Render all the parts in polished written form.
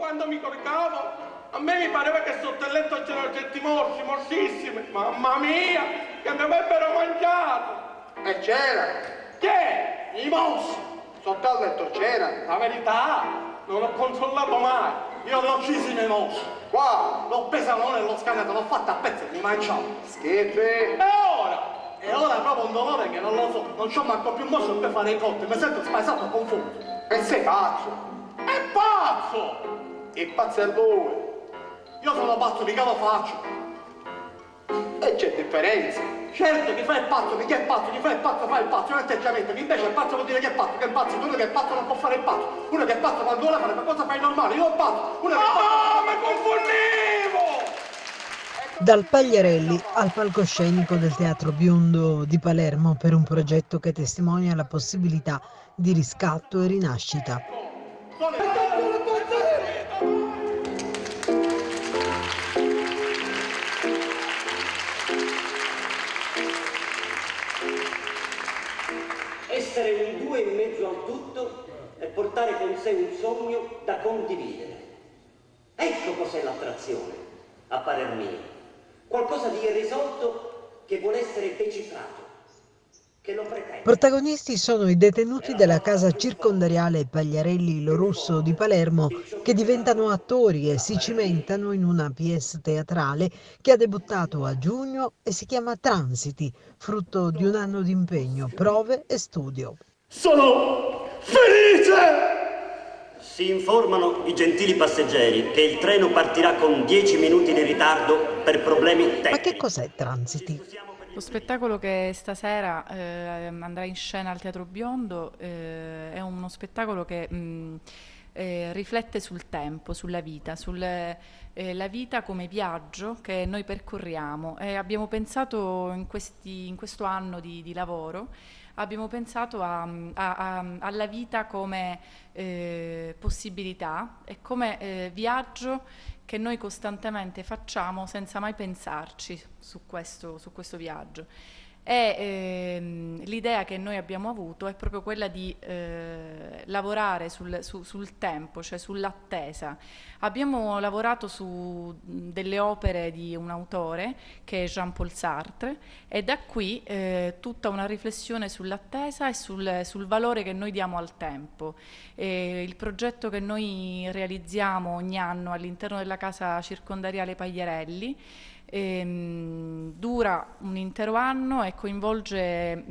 quando mi coricavo, a me mi pareva che sotto il letto c'erano certi morsi, morsissimi. Mamma mia, che mi avrebbero mangiato. E c'era. Che? I mossi. Sotto al letto c'era. La verità, non ho controllato mai. Io l'ho ucciso nei mossi. Qua. L'ho pesano nello scanato, l'ho fatta a pezzi e mi mangiavo. Scherzi. E ora? E ora proprio un dolore che non lo so. Non c'ho manco più mosso per fare i conti. Mi sento spaesato, confuso. E sei pazzo. È pazzo! Il pazzo è lui. Io sono pazzo, mica lo faccio. E c'è differenza. Certo, chi fa il pazzo, chi è pazzo, chi fa il pazzo fa il pazzo, è un atteggiamento. Chi invece è pazzo vuol dire che è pazzo, uno che è pazzo non può fare il pazzo. Uno che è pazzo quando vuole fare qualcosa fa il normale, io ho pazzo. Uno che è pazzo. Mi confondevo! Dal Pagliarelli al palcoscenico del Teatro Biondo di Palermo per un progetto che testimonia la possibilità di riscatto e rinascita. Essere un due in mezzo al tutto e portare con sé un sogno da condividere. Ecco cos'è l'attrazione, a parer mio. Qualcosa di irrisolto che vuole essere decifrato, che lo pretende. Protagonisti sono i detenuti della casa circondariale Pagliarelli Lorusso di Palermo che diventano attori e si cimentano in una pièce teatrale che ha debuttato a giugno e si chiama Transiti, frutto di un anno di impegno, prove e studio. Sono felice! Si informano i gentili passeggeri che il treno partirà con 10 minuti di ritardo per problemi tecnici. Ma che cos'è Transiti? Lo spettacolo che stasera andrà in scena al Teatro Biondo è uno spettacolo che riflette sul tempo, sulla vita, la vita come viaggio che noi percorriamo. E abbiamo pensato in questo anno di lavoro, abbiamo pensato alla vita come possibilità e come viaggio che noi costantemente facciamo senza mai pensarci su questo viaggio. E l'idea che noi abbiamo avuto è proprio quella di lavorare sul tempo, cioè sull'attesa. Abbiamo lavorato su delle opere di un autore che è Jean-Paul Sartre e da qui tutta una riflessione sull'attesa e sul valore che noi diamo al tempo. Il progetto che noi realizziamo ogni anno all'interno della casa circondariale Pagliarelli dura un intero anno e coinvolge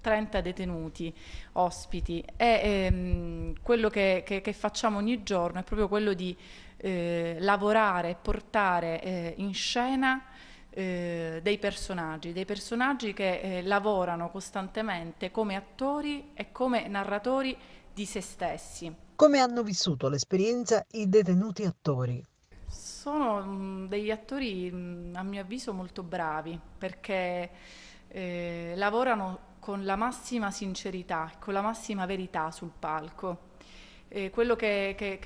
30 detenuti, ospiti e quello che facciamo ogni giorno è proprio quello di lavorare e portare in scena dei personaggi che lavorano costantemente come attori e come narratori di se stessi. Come hanno vissuto l'esperienza i detenuti attori? Sono degli attori, a mio avviso, molto bravi perché lavorano con la massima sincerità, con la massima verità sul palco. Quello che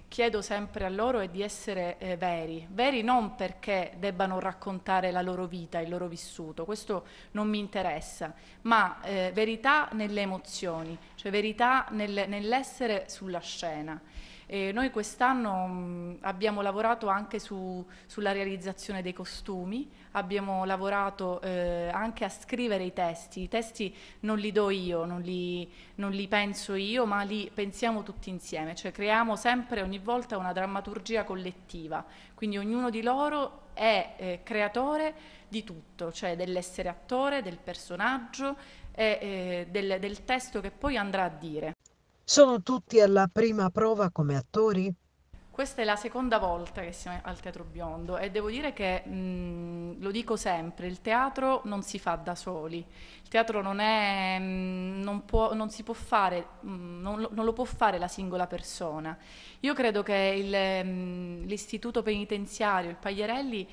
chiedo sempre a loro è di essere veri non perché debbano raccontare la loro vita, il loro vissuto, questo non mi interessa, ma verità nelle emozioni, cioè verità nell'essere sulla scena. Noi quest'anno abbiamo lavorato anche sulla realizzazione dei costumi, abbiamo lavorato anche a scrivere i testi non li do io, non li penso io, ma li pensiamo tutti insieme, cioè creiamo sempre, ogni volta, una drammaturgia collettiva, quindi ognuno di loro è creatore di tutto, cioè dell'essere attore, del personaggio e del testo che poi andrà a dire. Sono tutti alla prima prova come attori? Questa è la seconda volta che siamo al Teatro Biondo e devo dire che, lo dico sempre, il teatro non si fa da soli, il teatro non si può fare, non lo può fare la singola persona. Io credo che l'istituto penitenziario, il Pagliarelli,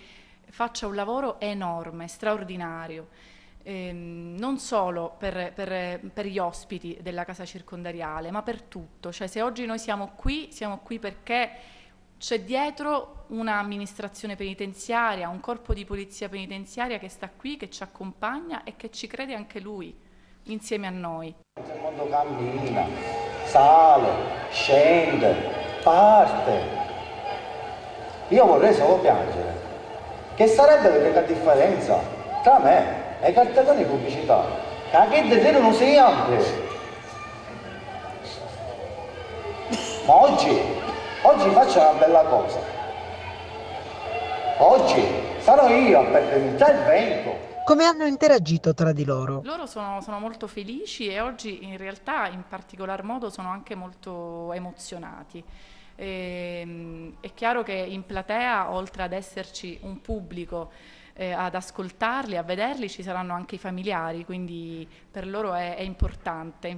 faccia un lavoro enorme, straordinario. Non solo per gli ospiti della casa circondariale, ma per tutto. Cioè, se oggi noi siamo qui perché c'è dietro un'amministrazione penitenziaria, un corpo di polizia penitenziaria che sta qui, che ci accompagna e che ci crede anche lui, insieme a noi. Il mondo cammina, sale, scende, parte. Io vorrei solo piangere. Che sarebbe la differenza tra me e i cartelloni di pubblicità? Che detengono sempre. Ma oggi faccio una bella cosa. Oggi sarò io a perdere già il vento. Come hanno interagito tra di loro? Loro sono molto felici e oggi in realtà in particolar modo sono anche molto emozionati. È chiaro che in platea, oltre ad esserci un pubblico ad ascoltarli, a vederli, ci saranno anche i familiari, quindi per loro è importante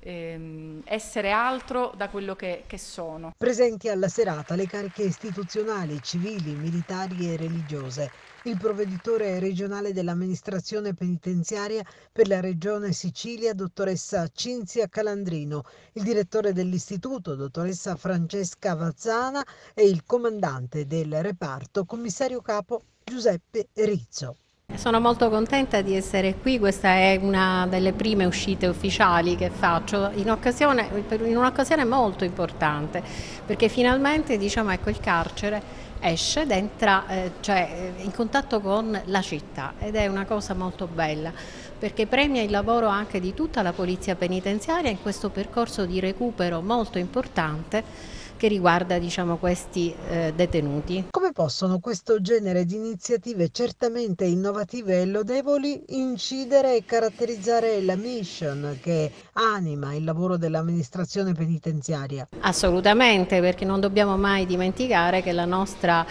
essere altro da quello che sono. Presenti alla serata le cariche istituzionali, civili, militari e religiose. Il provveditore regionale dell'amministrazione penitenziaria per la regione Sicilia, dottoressa Cinzia Calandrino, il direttore dell'istituto, dottoressa Francesca Vazzana, e il comandante del reparto, commissario capo Giuseppe Rizzo. Sono molto contenta di essere qui, questa è una delle prime uscite ufficiali che faccio in un'occasione molto importante, perché finalmente ecco, il carcere esce ed entra in contatto con la città ed è una cosa molto bella, perché premia il lavoro anche di tutta la polizia penitenziaria in questo percorso di recupero molto importante che riguarda questi detenuti. Come possono questo genere di iniziative certamente innovative e lodevoli incidere e caratterizzare la mission che anima il lavoro dell'amministrazione penitenziaria? Assolutamente, perché non dobbiamo mai dimenticare che la nostra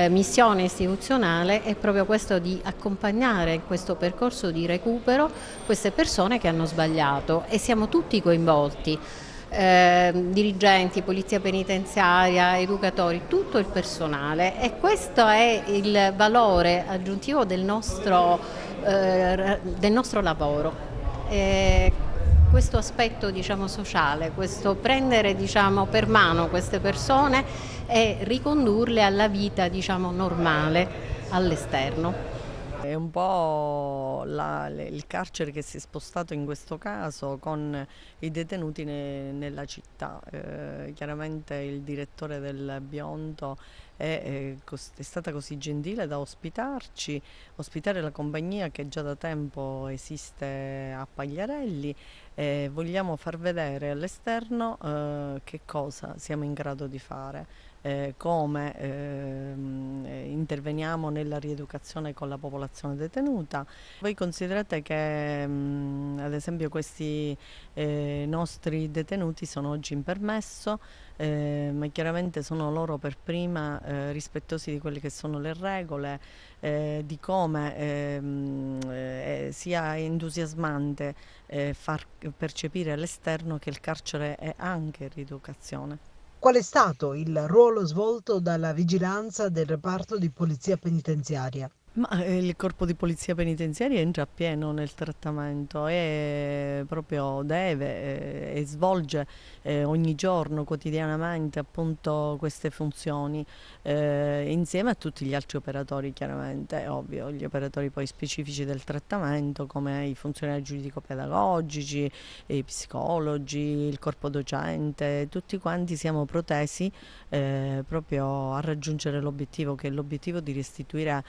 missione istituzionale è proprio questo di accompagnare in questo percorso di recupero queste persone che hanno sbagliato e siamo tutti coinvolti. Dirigenti, polizia penitenziaria, educatori, tutto il personale, e questo è il valore aggiuntivo del nostro lavoro. Questo aspetto sociale, questo prendere per mano queste persone e ricondurle alla vita normale all'esterno. È un po' il carcere che si è spostato in questo caso con i detenuti nella città. Chiaramente il direttore del Bionto è stata così gentile da ospitare la compagnia che già da tempo esiste a Pagliarelli, e vogliamo far vedere all'esterno che cosa siamo in grado di fare. Come interveniamo nella rieducazione con la popolazione detenuta. Voi considerate che ad esempio questi nostri detenuti sono oggi in permesso, ma chiaramente sono loro per prima rispettosi di quelle che sono le regole, di come sia entusiasmante far percepire all'esterno che il carcere è anche rieducazione. Qual è stato il ruolo svolto dalla vigilanza del reparto di polizia penitenziaria? Ma il corpo di polizia penitenziaria entra appieno nel trattamento e proprio deve e svolge ogni giorno, quotidianamente, appunto queste funzioni insieme a tutti gli altri operatori, chiaramente, è ovvio, gli operatori poi specifici del trattamento come i funzionari giuridico-pedagogici, i psicologi, il corpo docente, tutti quanti siamo protesi proprio a raggiungere l'obiettivo, che è l'obiettivo di restituire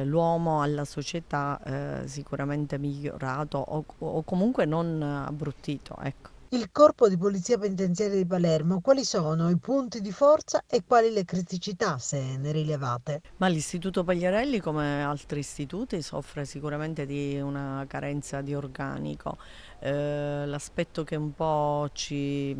l'uomo alla società sicuramente migliorato o comunque non abbruttito, ecco. Il corpo di polizia penitenziaria di Palermo, quali sono i punti di forza e quali le criticità, se ne rilevate? Ma l'istituto Pagliarelli, come altri istituti, soffre sicuramente di una carenza di organico. L'aspetto che un po' ci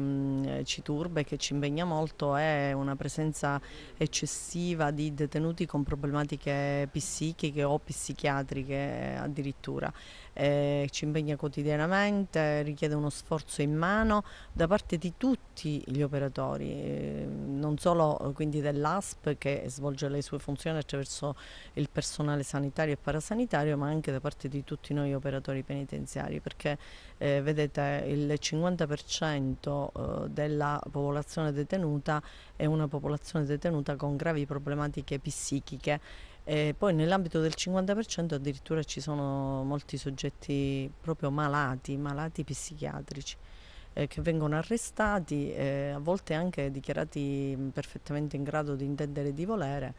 turba e che ci impegna molto è una presenza eccessiva di detenuti con problematiche psichiche o psichiatriche addirittura. Ci impegna quotidianamente, richiede uno sforzo immano da parte di tutti gli operatori, non solo quindi dell'ASP che svolge le sue funzioni attraverso il personale sanitario e parasanitario, ma anche da parte di tutti noi operatori penitenziari, perché vedete il 50% della popolazione detenuta è una popolazione detenuta con gravi problematiche psichiche. E poi nell'ambito del 50% addirittura ci sono molti soggetti proprio malati psichiatrici. che vengono arrestati, a volte anche dichiarati perfettamente in grado di intendere e di volere,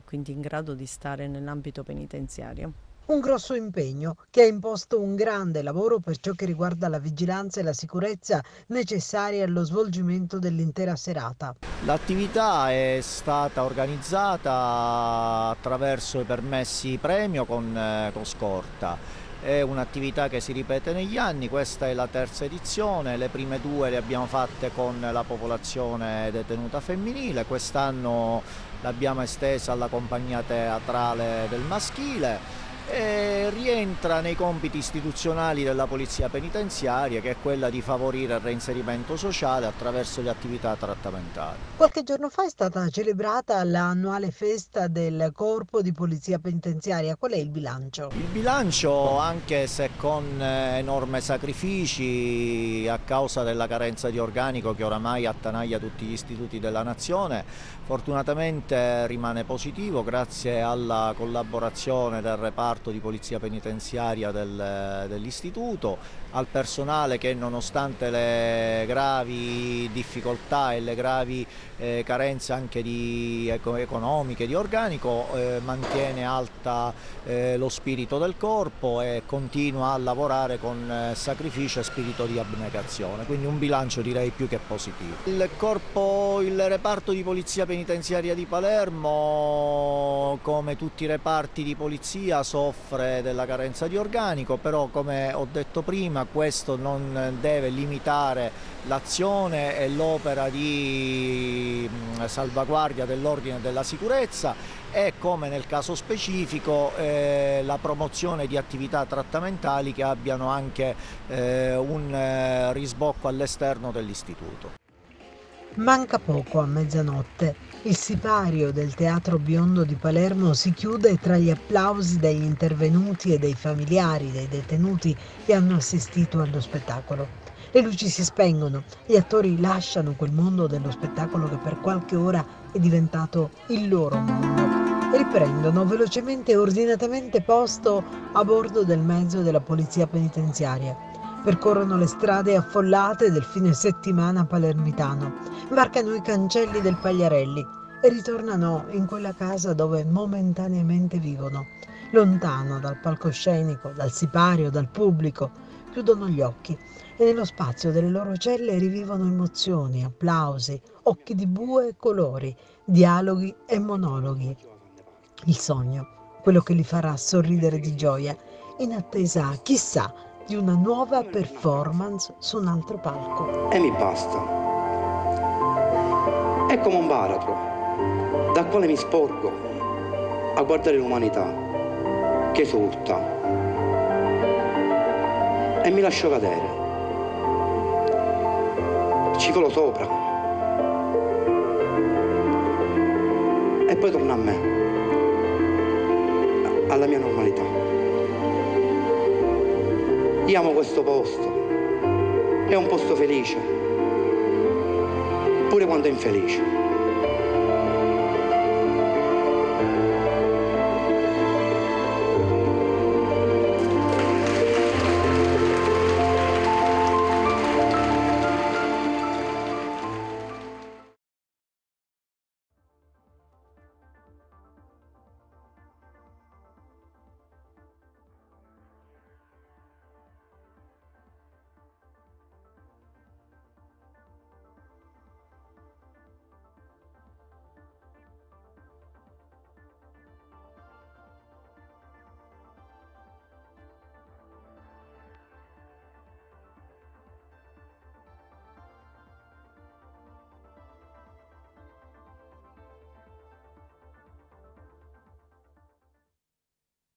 quindi in grado di stare nell'ambito penitenziario. Un grosso impegno che ha imposto un grande lavoro per ciò che riguarda la vigilanza e la sicurezza necessarie allo svolgimento dell'intera serata. L'attività è stata organizzata attraverso i permessi premio con scorta. È un'attività che si ripete negli anni, questa è la terza edizione, le prime due le abbiamo fatte con la popolazione detenuta femminile, quest'anno l'abbiamo estesa alla compagnia teatrale del maschile. E rientra nei compiti istituzionali della Polizia Penitenziaria, che è quella di favorire il reinserimento sociale attraverso le attività trattamentali. Qualche giorno fa è stata celebrata l'annuale festa del Corpo di Polizia Penitenziaria. Qual è il bilancio? Il bilancio, anche se con enormi sacrifici a causa della carenza di organico che oramai attanaglia tutti gli istituti della Nazione, fortunatamente rimane positivo grazie alla collaborazione del reparto di Polizia Penitenziaria dell'Istituto, al personale che nonostante le gravi difficoltà e le gravi carenze anche economiche di organico mantiene alta lo spirito del corpo e continua a lavorare con sacrificio e spirito di abnegazione, quindi un bilancio direi più che positivo. Il reparto di Polizia Penitenziaria di Palermo, come tutti i reparti di polizia, soffre della carenza di organico, però come ho detto prima questo non deve limitare l'azione e l'opera di salvaguardia dell'ordine e della sicurezza e, come nel caso specifico, la promozione di attività trattamentali che abbiano anche un risbocco all'esterno dell'istituto. Manca poco a mezzanotte. Il sipario del Teatro Biondo di Palermo si chiude tra gli applausi degli intervenuti e dei familiari dei detenuti che hanno assistito allo spettacolo. Le luci si spengono, gli attori lasciano quel mondo dello spettacolo che per qualche ora è diventato il loro mondo e riprendono velocemente e ordinatamente posto a bordo del mezzo della Polizia Penitenziaria. Percorrono le strade affollate del fine settimana palermitano, varcano i cancelli del Pagliarelli e ritornano in quella casa dove momentaneamente vivono, lontano dal palcoscenico, dal sipario, dal pubblico. Chiudono gli occhi e nello spazio delle loro celle rivivono emozioni, applausi, occhi di bue e colori, dialoghi e monologhi. Il sogno, quello che li farà sorridere di gioia, in attesa, chissà, di una nuova performance su un altro palco. E mi basta. È come un baratro dal quale mi sporgo a guardare l'umanità che esulta e mi lascio cadere. Ci volo sopra e poi torna a me, alla mia normalità. Io amo questo posto, è un posto felice, pure quando è infelice.